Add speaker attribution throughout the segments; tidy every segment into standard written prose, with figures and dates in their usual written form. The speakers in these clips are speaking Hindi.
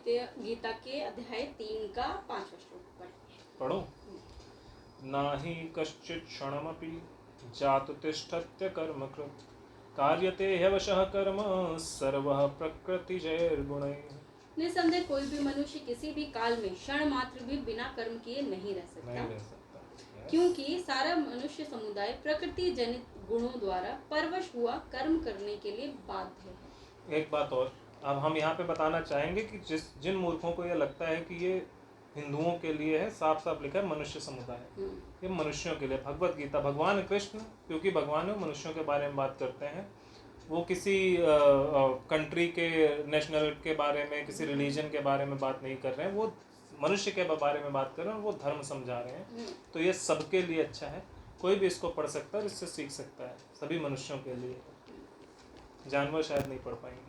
Speaker 1: गीता के अध्याय 3 का 5वां श्लोक
Speaker 2: पढ़ो। नाहि कश्चित् क्षणमपि जातु तिष्ठत्य कर्मकृत् कार्यते ह्यवशः कर्म सर्वः प्रकृतिजैर्गुणैः।
Speaker 1: निसंदेह कोई भी मनुष्य किसी भी काल में क्षण मात्र भी बिना कर्म किए नहीं रह सकता, क्योंकि सारा मनुष्य समुदाय प्रकृति जनित गुणों द्वारा परवश हुआ कर्म करने के लिए बाध्य है।
Speaker 2: एक बात और अब हम यहाँ पे बताना चाहेंगे कि जिन मूर्खों को ये लगता है कि ये हिंदुओं के लिए है, साफ साफ लिखा है मनुष्य समुदाय, ये मनुष्यों के लिए। भगवत गीता, भगवान कृष्ण क्योंकि भगवान है, मनुष्यों के बारे में बात करते हैं। वो किसी कंट्री के नेशनल के बारे में, किसी रिलीजन के बारे में बात नहीं कर रहे हैं, वो मनुष्य के बारे में बात कर रहे हैं और वो धर्म समझा रहे हैं। तो ये सबके लिए अच्छा है, कोई भी इसको पढ़ सकता है और इससे सीख सकता है, सभी मनुष्यों के लिए। जानवर शायद नहीं पढ़ पाएंगे।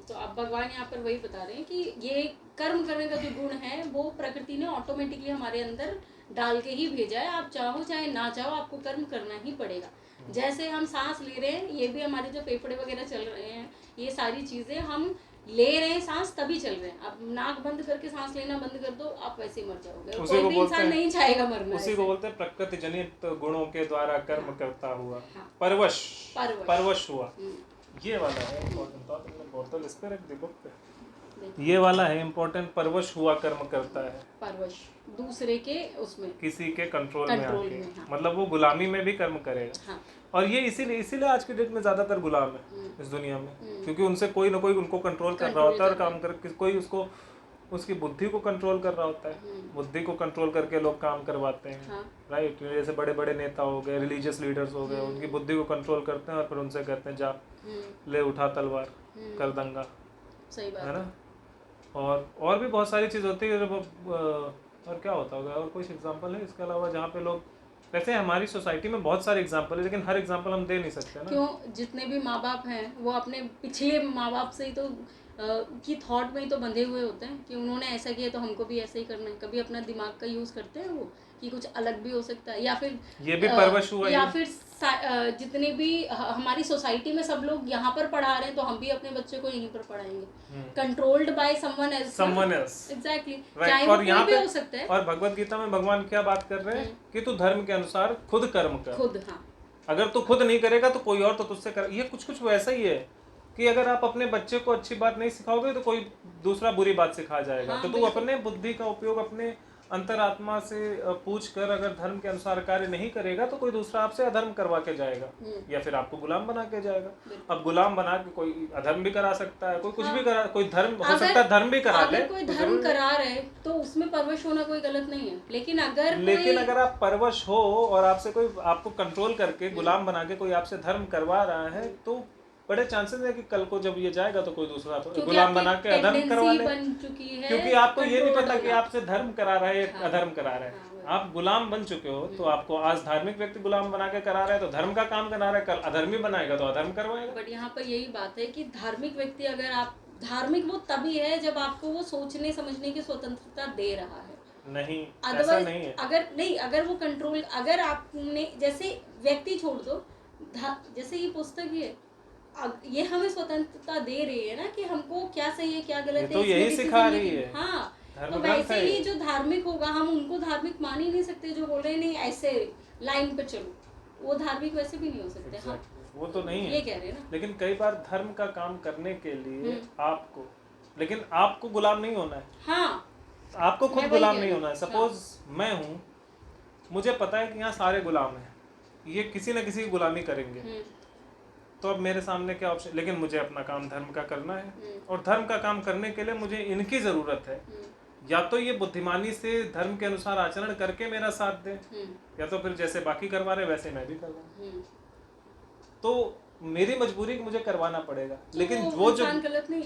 Speaker 1: तो अब भगवान यहाँ पर वही बता रहे हैं कि ये कर्म करने का जो गुण है वो प्रकृति ने ऑटोमेटिकली हमारे अंदर डाल के ही भेजा है। आप चाहो चाहे ना चाहो, आपको कर्म करना ही पड़ेगा। जैसे हम सांस ले रहे हैं, ये भी हमारे जो फेफड़े वगैरह चल रहे हैं, ये सारी चीजें हम ले रहे हैं, सांस तभी चल रहे हैं। अब नाक बंद करके सांस लेना बंद कर दो, आप वैसे ही मर जाओगे। कोई भी इंसान नहीं चाहेगा मरना।
Speaker 2: उसी को बोलते हैं प्रकृति जनित गुणों के द्वारा कर्म करता हुआ परवश हुआ। ये वाला है इम्पोर्टेंट, बोतल इस पे रख दे, बुक पे। ये वाला है इम्पोर्टेंट, परवश हुआ कर्म करता है।
Speaker 1: परवश दूसरे के उसमें, किसी
Speaker 2: के कंट्रोल में आके, हाँ। मतलब वो गुलामी में भी कर्म करेगा। हाँ। और ये इसीलिए आज के डेट में ज्यादातर गुलाम है इस दुनिया में, क्योंकि उनसे कोई ना कोई उनको कंट्रोल कर रहा होता है और काम कर, कोई उसको उसकी बुद्धि को कंट्रोल कर रहा होता है। बुद्धि को कंट्रोल करके लोग काम करवाते हैं। हाँ। राइट। जैसे बड़े बड़े नेता हो गए, रिलीजियस लीडर्स हो गए, उनकी बुद्धि को कंट्रोल करते हैं और फिर उनसे कहते हैं जा ले उठा तलवार, कर दंगा।
Speaker 1: सही बात
Speaker 2: है ना। और भी बहुत सारी चीज़ होती है। और क्या होता होगा, और कोई एग्जाम्पल है इसके अलावा जहाँ पे लोग, वैसे हमारी सोसाइटी में बहुत सारे एग्जाम्पल है, लेकिन हर एग्जाम्पल हम दे नहीं सकते ना।
Speaker 1: क्यों, जितने भी माँ बाप हैं वो अपने पिछले माँ बाप से ही तो की थॉट में ही तो बंधे हुए होते हैं कि उन्होंने ऐसा किया तो हमको भी ऐसा ही करना है। कभी अपना दिमाग का यूज़ करते हैं वो कि कुछ अलग भी हो सकता है, या फिर
Speaker 2: ये भी परवश हुआ,
Speaker 1: या फिर जितने भी हमारी सोसाइटी में सब लोग यहाँ पर पढ़ा रहे हैं तो हम भी अपने बच्चे को यहीं पर पढ़ाएंगे, controlled by someone else. Exactly, चाहे वो कोई भी हो सकता है।
Speaker 2: और भगवत गीता में भगवान क्या बात कर रहे हैं कि तू धर्म के अनुसार खुद कर्म कर।
Speaker 1: खुद, हाँ।
Speaker 2: अगर तू खुद नहीं करेगा तो कोई और तो तुझसे कर। ये कुछ वैसा ही है कि अगर आप अपने बच्चे को अच्छी बात नहीं सिखाओगे तो कोई दूसरा बुरी बात सिखा जाएगा। हाँ, तो तू अपने बुद्धि का उपयोग अपने अंतरात्मा से पूछ कर अगर धर्म के अनुसार कार्य नहीं करेगा तो कोई दूसरा आपसे अधर्म करवा के जाएगा, या फिर आपको गुलाम बना के जाएगा। अब गुलाम बना के कोई अधर्म भी करा सकता है, कोई कुछ भी करा, कोई धर्म हो सकता है धर्म भी करा ले।
Speaker 1: कोई धर्म करा रहे तो उसमें परवश होना कोई गलत नहीं है, लेकिन अगर
Speaker 2: आप परवश हो और आपसे कोई आपको कंट्रोल करके गुलाम बना के कोई आपसे धर्म करवा रहा है तो बड़े चांसेस है कि कल को जब ये जाएगा तो कोई दूसरा गुलाम बना के अधर्म करवा ले, क्योंकि आपको ये नहीं पता कि आपसे धर्म करा रहा है, अधर्म करा रहा है। आप गुलाम बन चुके हो, तो आपको आज धार्मिक व्यक्ति गुलाम बना के करा रहा है तो धर्म का काम करा रहा है, कल अधर्मी बनाएगा तो अधर्म करवाएगा।
Speaker 1: बट यहाँ पर यही बात है कि धार्मिक व्यक्ति, अगर आप धार्मिक, वो तभी है जब आपको वो सोचने समझने की स्वतंत्रता दे रहा है।
Speaker 2: नहीं, ऐसा नहीं है।
Speaker 1: अगर वो कंट्रोल, अगर आपने, जैसे व्यक्ति छोड़ दो, जैसे ये पुस्तक है, ये हमें स्वतंत्रता दे रही है ना कि हमको क्या सही है क्या गलत है,
Speaker 2: तो यही सिखा रही है।
Speaker 1: हाँ, तो वैसे ही जो धार्मिक होगा, हम उनको धार्मिक मान ही नहीं सकते जो बोल रहे हैं नहीं ऐसे लाइन पे चलो, वो धार्मिक वैसे भी नहीं हो सकते। हाँ,
Speaker 2: वो तो नहीं है,
Speaker 1: ये कह रहे हैं ना।
Speaker 2: लेकिन कई बार धर्म का काम करने के लिए आपको गुलाम नहीं होना है।
Speaker 1: हाँ,
Speaker 2: आपको खुद गुलाम नहीं होना है। सपोज मैं हूँ, मुझे पता है कि यहाँ सारे गुलाम हैं, ये किसी न किसी की गुलामी करेंगे, तो अब मेरे सामने क्या ऑप्शन, लेकिन मुझे अपना काम धर्म का करना है, और धर्म का काम करने के लिए मुझे इनकी जरूरत है। या तो ये बुद्धिमानी से धर्म के अनुसार आचरण करके मेरा साथ दे, या तो फिर जैसे बाकी करवा रहे वैसे मैं भी करवाऊं। तो मेरी मजबूरी कि मुझे करवाना पड़ेगा, लेकिन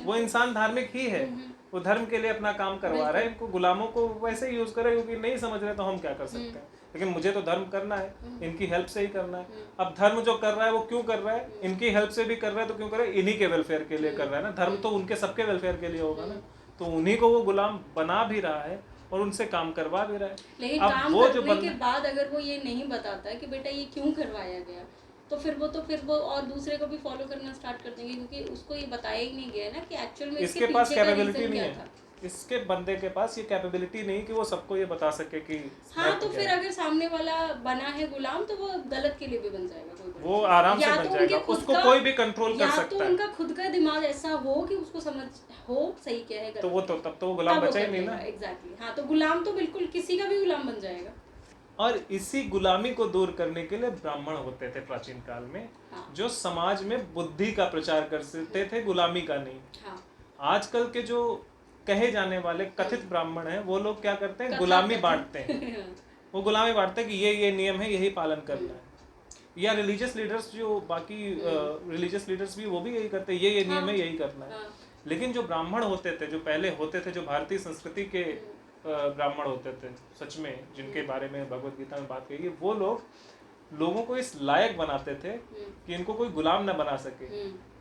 Speaker 2: वो इंसान धार्मिक ही है, वो धर्म के लिए अपना काम करवा रहा है। इनको गुलामों को वैसे यूज करे, क्योंकि नहीं समझ रहे तो हम क्या कर सकते हैं, लेकिन मुझे तो धर्म करना है, इनकी हेल्प से ही करना है। अब धर्म जो कर रहा है वो क्यों कर रहा है, इनकी हेल्प से भी कर रहा है, तो क्यों कर रहा है, इन्हीं के वेलफेयर के लिए कर रहा है ना। धर्म तो उनके सबके वेलफेयर के लिए होगा ना, तो उन्हीं को वो गुलाम बना भी रहा है और उनसे काम करवा भी रहा है।
Speaker 1: लेकिन काम करने के बाद अगर वो ये नहीं बताता है कि बेटा ये क्यों करवाया गया, तो फिर वो और दूसरे को भी फॉलो करना स्टार्ट कर देंगे, क्योंकि उसको ये बताया ही नहीं गया ना कि एक्चुअल में
Speaker 2: इसके पास कैपेबिलिटी नहीं है। इसके बंदे के पास ये कैपेबिलिटी नहीं कि वो सबको ये बता सके कि
Speaker 1: हाँ, तो फिर अगर सामने वाला बना है गुलाम तो वो गलत के लिए भी बन जाएगा, कोई
Speaker 2: वो आराम से बन जाएगा, उसको कोई भी कंट्रोल कर सकता है।
Speaker 1: या तो उनका खुद का दिमाग ऐसा हो कि उसको समझ हो सही क्या है,
Speaker 2: तो वो तो तब तो वो गुलाम बचा ही नहीं ना।
Speaker 1: एग्जैक्टली। हाँ, तो गुलाम तो बिल्कुल किसी का भी गुलाम बन जाएगा।
Speaker 2: और इसी गुलामी को दूर करने के लिए ब्राह्मण होते थे प्राचीन काल में,
Speaker 1: हाँ।
Speaker 2: जो समाज में बुद्धि का प्रचार करते थे, गुलामी का नहीं।
Speaker 1: हाँ।
Speaker 2: आजकल के जो कहे जाने वाले कथित ब्राह्मण हैं, वो लोग क्या करते हैं, गुलामी बांटते हैं। वो गुलामी बांटते हैं कि ये नियम है, यही पालन करना है। या रिलीजियस लीडर्स, जो बाकी रिलीजियस लीडर्स भी, वो भी यही करते हैं, ये नियम है, यही करना है। लेकिन जो ब्राह्मण होते थे, जो पहले होते थे, जो भारतीय संस्कृति के ब्राह्मण होते थे सच में, जिनके बारे में भगवत गीता में बात कही है, वो लोग लोगों को इस लायक बनाते थे कि इनको कोई गुलाम न बना सके।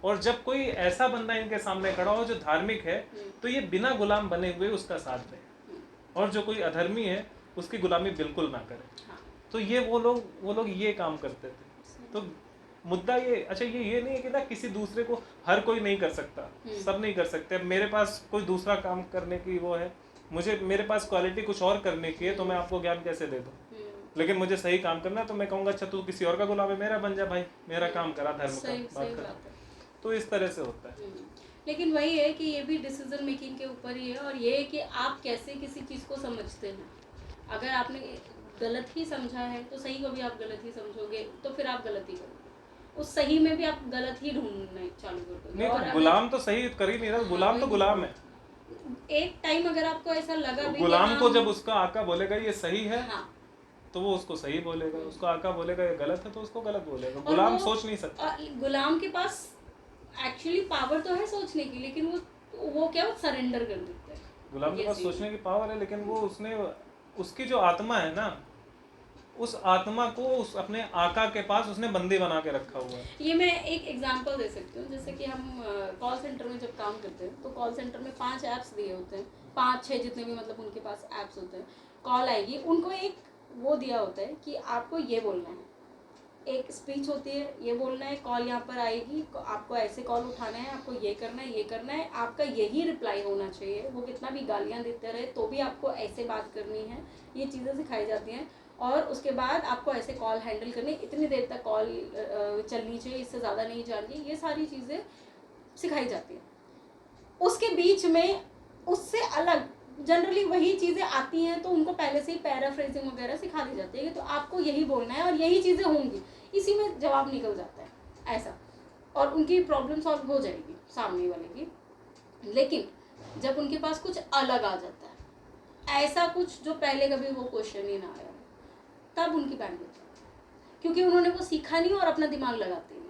Speaker 2: और जब कोई ऐसा बंदा इनके सामने खड़ा हो जो धार्मिक है, तो ये बिना गुलाम बने हुए उसका साथ दे, और जो कोई अधर्मी है उसकी गुलामी बिल्कुल ना करे। तो ये वो लोग ये काम करते थे। तो मुद्दा ये, अच्छा ये नहीं है कि ना किसी दूसरे को हर कोई नहीं कर सकता, सब नहीं कर सकते। मेरे पास कोई दूसरा काम करने की वो है, मेरे पास क्वालिटी कुछ और करने की है, तो मैं आपको ज्ञान कैसे दे दूं? लेकिन मुझे सही काम करना है, तो मैं कहूँगा अच्छा तू किसी और का गुलाम है, मेरा बन जा भाई, मेरा काम करा, धर्म का बात कर। तो इस तरह से होता है।
Speaker 1: लेकिन वही है कि ये भी डिसीजन मेकिंग के ऊपर ही है, और ये है कि आप कैसे किसी चीज़ को समझते हैं। अगर आपने गलत ही समझा है तो सही को भी आप गलत ही समझोगे, तो फिर आप गलत ही करोगे। उस सही में भी आप गलत ही ढूंढना चालू कर दोगे।
Speaker 2: नहीं, तो गुलाम तो सही कर ही नहीं रहा, गुलाम तो गुलाम है।
Speaker 1: एक टाइम अगर आपको ऐसा लगा भी,
Speaker 2: गुलाम को जब उसका आका बोलेगा ये सही है,
Speaker 1: हाँ,
Speaker 2: तो वो उसको सही बोलेगा, उसको आका बोलेगा ये गलत है, तो उसको गलत बोलेगा। गुलाम सोच नहीं सकता।
Speaker 1: गुलाम के पास एक्चुअली पावर तो है सोचने की, लेकिन वो क्या, वो सरेंडर कर देता है।
Speaker 2: गुलाम के पास सोचने की पावर है, लेकिन वो उसकी जो आत्मा है ना, उस आत्मा को उस अपने आका के पास उसने बंदी बना के रखा हुआ है।
Speaker 1: ये मैं एक एग्जांपल दे सकती हूँ। जैसे कि हम कॉल सेंटर में जब काम करते हैं, तो कॉल सेंटर में 5 ऐप्स दिए होते हैं, 5-6 जितने भी मतलब उनके पास ऐप्स होते हैं। कॉल आएगी, उनको एक वो दिया होता है कि आपको ये बोलना है, एक स्पीच होती है, ये बोलना है, कॉल यहाँ पर आएगी, आपको ऐसे कॉल उठाना है, आपको ये करना है, ये करना है, आपका यही रिप्लाई होना चाहिए। वो कितना भी गालियाँ देते रहे तो भी आपको ऐसे बात करनी है, ये चीज़ें सिखाई जाती हैं। और उसके बाद आपको ऐसे कॉल हैंडल करनी, इतनी देर तक कॉल चलनी चाहिए, इससे ज़्यादा नहीं जानी, ये सारी चीज़ें सिखाई जाती हैं। उसके बीच में उससे अलग जनरली वही चीज़ें आती हैं, तो उनको पहले से ही पैराफ्रेजिंग वगैरह सिखा दी जाती है कि तो आपको यही बोलना है और यही चीज़ें होंगी, इसी में जवाब निकल जाता है ऐसा, और उनकी प्रॉब्लम सॉल्व हो जाएगी सामने वाले की। लेकिन जब उनके पास कुछ अलग आ जाता है, ऐसा कुछ जो पहले कभी वो क्वेश्चन ही ना आया, तब उनकी बैंड होती है, क्योंकि उन्होंने वो सीखा नहीं और अपना दिमाग लगाते नहीं।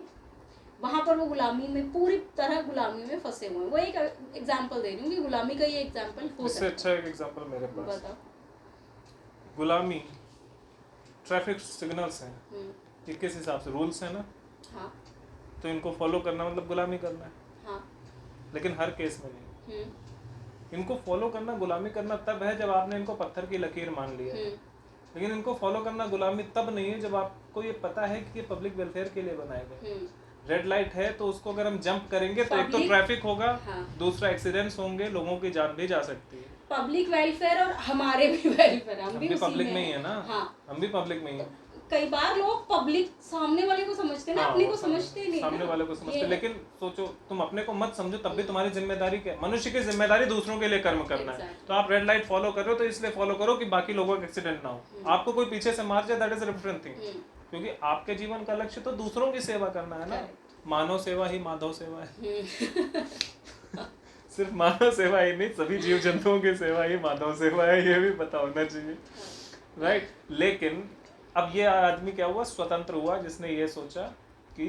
Speaker 1: वहाँ पर वो गुलामी में, पूरी तरह गुलामी में फंसे हुए हैं। वो एक एग्जांपल दे रही हूँ कि गुलामी का ये एग्जांपल हो सकता है।
Speaker 2: इससे अच्छा एक एग्जांपल मेरे पास,
Speaker 1: बताओ।
Speaker 2: गुलामी, ट्रैफिक सिग्नल्स हैं, ये किस हिसाब से रूल्स है ना,
Speaker 1: हाँ,
Speaker 2: तो इनको फॉलो करना मतलब गुलामी करना है।
Speaker 1: हाँ,
Speaker 2: लेकिन हर केस में नहीं। इनको फॉलो करना गुलामी करना तब है जब आपने इनको पत्थर की लकीर मान लिया। लेकिन इनको फॉलो करना गुलामी तब नहीं है जब आपको ये पता है कि ये पब्लिक वेलफेयर के लिए बनाए गए। रेड लाइट है तो उसको अगर हम जंप करेंगे तो एक तो ट्रैफिक होगा, दूसरा एक्सीडेंट्स होंगे, लोगों की जान भी जा सकती है।
Speaker 1: पब्लिक वेलफेयर और हमारे भी वेलफेयर, हम भी
Speaker 2: पब्लिक में ही है ना।
Speaker 1: हाँ,
Speaker 2: हम भी पब्लिक में ही है।
Speaker 1: कई बार लोग पब्लिक सामने वाले को समझते हैं ना, अपने को समझते नहीं,
Speaker 2: सामने वाले को समझते। लेकिन सोचो, तुम अपने को मत समझो, तब भी तुम्हारी जिम्मेदारी क्या है? मनुष्य की जिम्मेदारी दूसरों के लिए कर्म करना है। तो आप रेड लाइट फॉलो कर रहे हो तो इसलिए फॉलो करो कि बाकी लोगों का एक्सीडेंट ना हो। आपको कोई पीछे से मार जाए, that is a different thing, क्योंकि आपके जीवन का लक्ष्य तो दूसरों की सेवा करना है ना। मानव सेवा ही माधव सेवा है। सिर्फ मानव सेवा ही नहीं, सभी जीव जंतुओं की सेवा ही माधव सेवा है, ये भी पता होना चाहिए, राइट। लेकिन अब ये आदमी क्या हुआ, स्वतंत्र हुआ, जिसने ये सोचा कि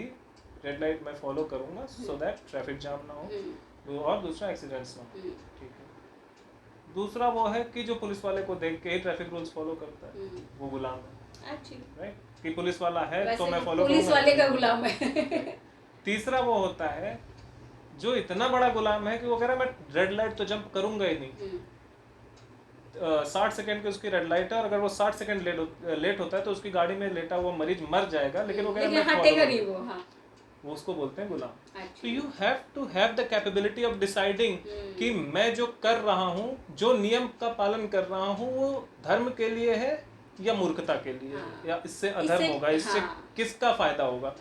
Speaker 2: रेड लाइट मैं फॉलो करूंगा सो दैट ट्रैफिक जाम ना हो और दूसरा एक्सीडेंट्स ना हो। ठीक है। दूसरा वो है कि जो पुलिस वाले को देख के ही ट्रैफिक रूल्स फॉलो करता है, वो गुलाम है, राइट, कि पुलिस वाला है तो मैं फॉलो करूंगा,
Speaker 1: पुलिस वाले का गुलाम है।
Speaker 2: तीसरा वो होता है जो इतना बड़ा गुलाम है कि वो कह रहा है मैं रेड लाइट तो जंप करूंगा ही नहीं। 60 सेकंड की उसकी रेड लाइट है, और अगर वो 60 सेकंड लेट होता है तो उसकी गाड़ी में लेटा हुआ मरीज मर जाएगा, लेकिन वो कह रहा है मैं
Speaker 1: हटेगा नहीं वो। हाँ,
Speaker 2: वो उसको बोलते हैं गुलाम। तो
Speaker 1: Actually.
Speaker 2: You have to have the capability of deciding कि मैं जो कर रहा हूँ, जो नियम का पालन कर रहा हूँ, वो धर्म के लिए है या मूर्खता के लिए, या इससे अधर्म होगा, इससे किसका फायदा होगा।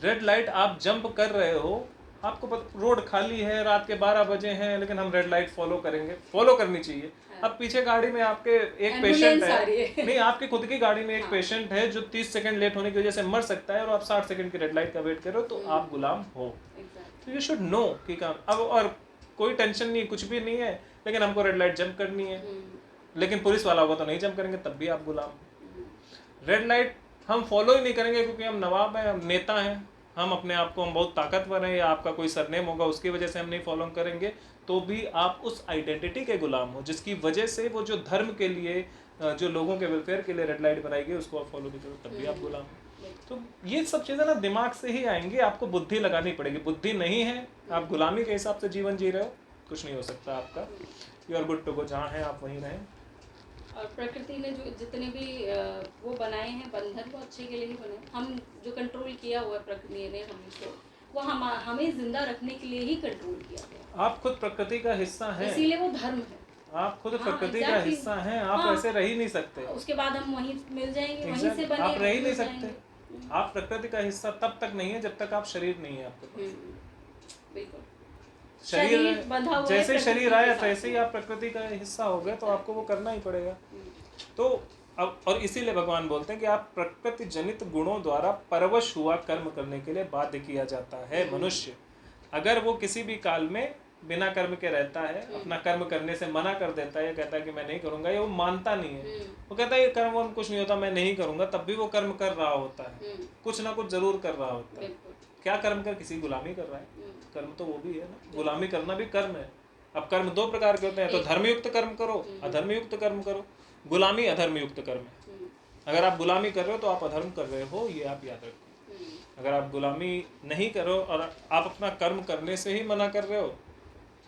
Speaker 2: रेड लाइट आप जंप कर रहे हो, आपको रोड खाली है, रात के 12 बजे हैं, लेकिन हम रेड लाइट फॉलो करेंगे, फॉलो करनी चाहिए। अब पीछे गाड़ी में आपके एक पेशेंट है, नहीं आपकी खुद की गाड़ी में एक पेशेंट है जो 30 सेकंड लेट होने की वजह से मर सकता है, और आप 60 सेकंड की रेड लाइट का वेट कर रहे हो, तो आप गुलाम हो। तो यू शुड नो कि काम अब, और कोई टेंशन नहीं, कुछ भी नहीं है, लेकिन हमको रेड लाइट जंप करनी है, लेकिन पुलिस वाला होगा तो नहीं जंप करेंगे, तब भी आप गुलाम। रेड लाइट हम फॉलो ही नहीं करेंगे क्योंकि हम नवाब हैं, हम नेता हैं, हम अपने आप को हम बहुत ताकतवर हैं, या आपका कोई सरनेम होगा उसकी वजह से हम नहीं फॉलो करेंगे, तो भी आप उस आइडेंटिटी के गुलाम हो जिसकी वजह से वो जो धर्म के लिए, जो लोगों के वेलफेयर के लिए रेड लाइट बनाई गई, उसको आप फॉलो नहीं करो, तब भी आप गुलाम हो। तो ये सब चीज़ें ना दिमाग से ही आएंगी, आपको बुद्धि लगानी पड़ेगी। बुद्धि नहीं है, आप गुलामी के हिसाब से जीवन जी रहे हो, कुछ नहीं हो सकता आपका। You are good to go, जहाँ हैं आप वहीं रहें।
Speaker 1: और प्रकृति ने जो जितने भी वो बनाए हैं बंधन, वो अच्छे के लिए ही बने। हम जो कंट्रोल किया हुआ है प्रकृति ने हमको, वो हमें जिंदा रखने के लिए ही कंट्रोल किया गया।
Speaker 2: आप खुद प्रकृति का हिस्सा हैं,
Speaker 1: इसीलिए वो धर्म है।
Speaker 2: आप खुद प्रकृति का हिस्सा हैं, आप ऐसे रह ही नहीं सकते।
Speaker 1: उसके बाद हम वहीं मिल जाएंगे, वहीं से बने,
Speaker 2: आप रह ही नहीं सकते। आप प्रकृति का हिस्सा तब तक नहीं है जब तक आप शरीर नहीं है आपके पास।
Speaker 1: बिल्कुल।
Speaker 2: शरीर जैसे शरीर आया तैसे ही आप प्रकृति का हिस्सा हो गए, तो आपको वो करना ही पड़ेगा। तो अब, और इसीलिए भगवान बोलते हैं कि आप प्रकृति जनित गुणों द्वारा परवश हुआ कर्म करने के लिए बाध्य किया जाता है मनुष्य। अगर वो किसी भी काल में बिना कर्म के रहता है, अपना कर्म करने से मना कर देता है, कहता है कि मैं नहीं करूंगा, या वो मानता नहीं है, वो कहता है ये कर्म वम कुछ नहीं होता, मैं नहीं करूंगा, तब भी वो कर्म कर रहा होता है, कुछ ना कुछ जरूर कर रहा होता है। क्या कर्म कर? किसी गुलामी कर रहा है। कर्म तो वो भी है ना, गुलामी करना भी कर्म है। अब कर्म दो प्रकार के होते हैं, तो धर्मयुक्त कर्म करो, अधर्मयुक्त कर्म करो। गुलामी अधर्मयुक्त कर्म है। अगर आप गुलामी कर रहे हो तो आप अधर्म कर रहे हो, ये आप याद रखो। अगर आप गुलामी नहीं करो और आप अपना कर्म करने से ही मना कर रहे हो,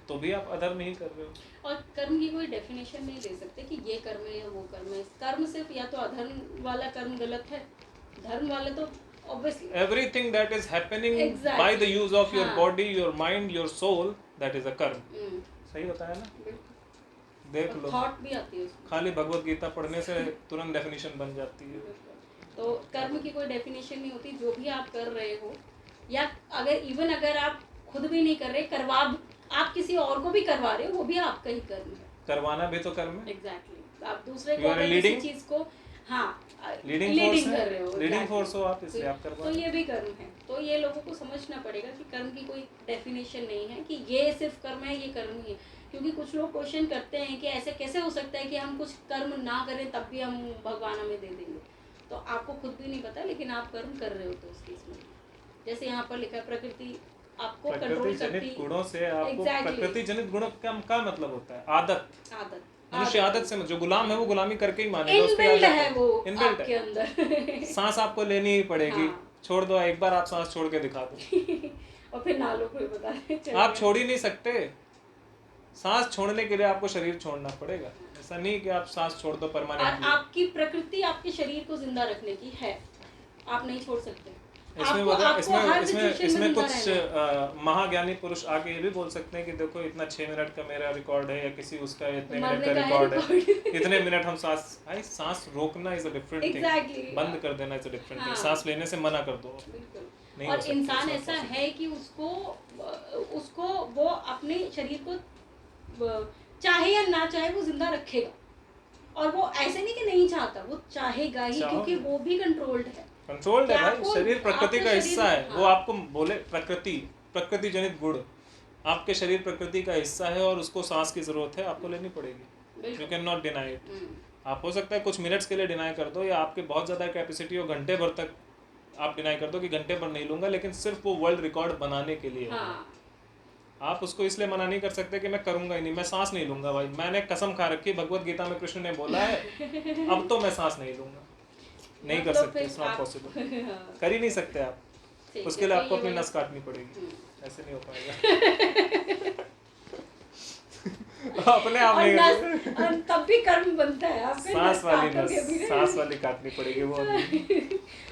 Speaker 2: तो भी आप अधर्म ही कर रहे हो।
Speaker 1: और कर्म की कोई डेफिनेशन नहीं दे सकते कि ये कर्म है या वो कर्म है। कर्म सिर्फ या तो अधर्म वाला कर्म गलत है, धर्म वाले तो obviously
Speaker 2: everything that is happening by the use of your body, your mind, your soul, that is a कर्म। सही बताया ना? देख लो,
Speaker 1: थॉट भी आती है उसमें।
Speaker 2: खाली भगवत गीता पढ़ने से तुरंत डेफिनेशन बन जाती है।
Speaker 1: तो कर्म की कोई डेफिनेशन नहीं होती। जो भी आप कर रहे हो, या अगर आप खुद भी नहीं कर रहे, आप किसी और को भी करवा रहे हो, वो भी आपका ही कर्म है।
Speaker 2: करवाना भी तो कर्म है।
Speaker 1: एग्जैक्टली। आप दूसरे को किसी चीज को लीडिंग कर रहे हो,
Speaker 2: लीडिंग फोर्स हो आप, इसलिए आप करवा,
Speaker 1: तो ये भी कर्म है। तो ये लोगों को समझना पड़ेगा कि कर्म की कोई डेफिनेशन नहीं है कि ये सिर्फ कर्म है, ये कर्म ही है। क्योंकि कुछ लोग क्वेश्चन करते हैं कि ऐसे कैसे हो सकता है कि हम कुछ कर्म ना करें तब भी हम भगवान हमें दे देंगे। तो आपको खुद भी नहीं पता, लेकिन आप कर्म कर रहे हो। तो उस केस में जैसे यहाँ पर लिखा है, प्रकृति आपको कंट्रोल करती है।
Speaker 2: गुणों से आपको प्रकृति जनित गुणों का मतलब होता है आदत। मनुष्य आदत से, जो गुलाम है वो गुलामी करके ही मानेगा, उसकी आदत है, वो इनबिल्ट है अंदर। सांस आपको लेनी ही पड़ेगी। छोड़ दो, एक बार आप सांस छोड़ के दिखा दो
Speaker 1: और फिर ना लो कोई बता दे,
Speaker 2: आप छोड़ ही नहीं सकते। सांस छोड़ने के लिए आपको शरीर छोड़ना पड़ेगा। ऐसा नहीं कि आप सांस छोड़ दो परमानेंटली।
Speaker 1: आपकी प्रकृति आपके शरीर को जिंदा रखने की है, आप नहीं छोड़ सकते।
Speaker 2: इसमें कुछ महाज्ञानी पुरुष आके ये भी बोल सकते हैं कि देखो इतना 6 मिनट का मेरा रिकॉर्ड है, या किसी उसका इतने मिनट का रिकॉर्ड है, इतने मिनट हम सांस रोकना इज अ डिफरेंट थिंग, बंद कर देना इज अ डिफरेंट थिंग, सांस लेने से मना कर दो।
Speaker 1: नहीं, और इंसान ऐसा है कि उसको वो अपने शरीर को चाहे या ना चाहे वो जिंदा रखेगा। और वो ऐसे नहीं कि नहीं चाहता, वो चाहेगा ही, क्योंकि वो भी कंट्रोल्ड है
Speaker 2: भाई। शरीर प्रकृति का हिस्सा है। वो आपको बोले प्रकृति जनित गुण, आपके शरीर प्रकृति का हिस्सा है और उसको सांस की जरूरत है, आपको लेनी पड़ेगी। You can not deny it. आप हो सकता है कुछ मिनट्स के लिए डिनाई कर दो, या आपके बहुत ज्यादा कैपेसिटी हो, घंटे भर तक आप डिनाई कर दो कि घंटे भर नहीं लूंगा, लेकिन सिर्फ वो वर्ल्ड रिकॉर्ड बनाने के लिए। आप उसको इसलिए मना नहीं कर सकते कि मैं करूंगा ही नहीं, मैं सांस नहीं लूंगा। भाई मैंने कसम खा रखी, भगवत गीता में कृष्ण ने बोला है अब तो मैं सांस नहीं लूंगा। नहीं कर सकते, इट्स नॉट पॉसिबल। कर ही नहीं सकते आप, उसके लिए आपको अपनी नस काटनी पड़ेगी, ऐसे नहीं हो पाएगा। अपने आप नहीं,
Speaker 1: तब भी कर्म बनता है।
Speaker 2: सांस वाली काटनी पड़ेगी, वो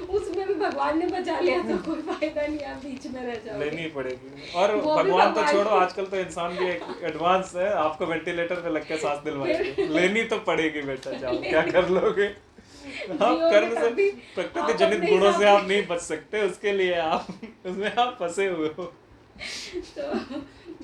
Speaker 1: उसमें भी भगवान ने बचा लिया तो कोई फायदा नहीं, आप बीच में रह जाओगे।
Speaker 2: लेनी ही पड़ेगी। और
Speaker 1: वो भी
Speaker 2: भगवान तो
Speaker 1: भगवान
Speaker 2: छोड़ो,
Speaker 1: को-
Speaker 2: आजकल तो इंसान भी एडवांस है, आपको वेंटिलेटर पे लग के सांस दिलवाएंगे। लेनी तो पड़ेगी बेटा, जाओ क्या कर लोगे। आप
Speaker 1: जियोगे
Speaker 2: कर्म से,
Speaker 1: तब भी
Speaker 2: प्रकृति
Speaker 1: आप
Speaker 2: जनित
Speaker 1: अपने
Speaker 2: गुणों से
Speaker 1: हिसाब
Speaker 2: आप नहीं बच सकते, उसके लिए आप उसमें आप फंसे हुए हो।
Speaker 1: तो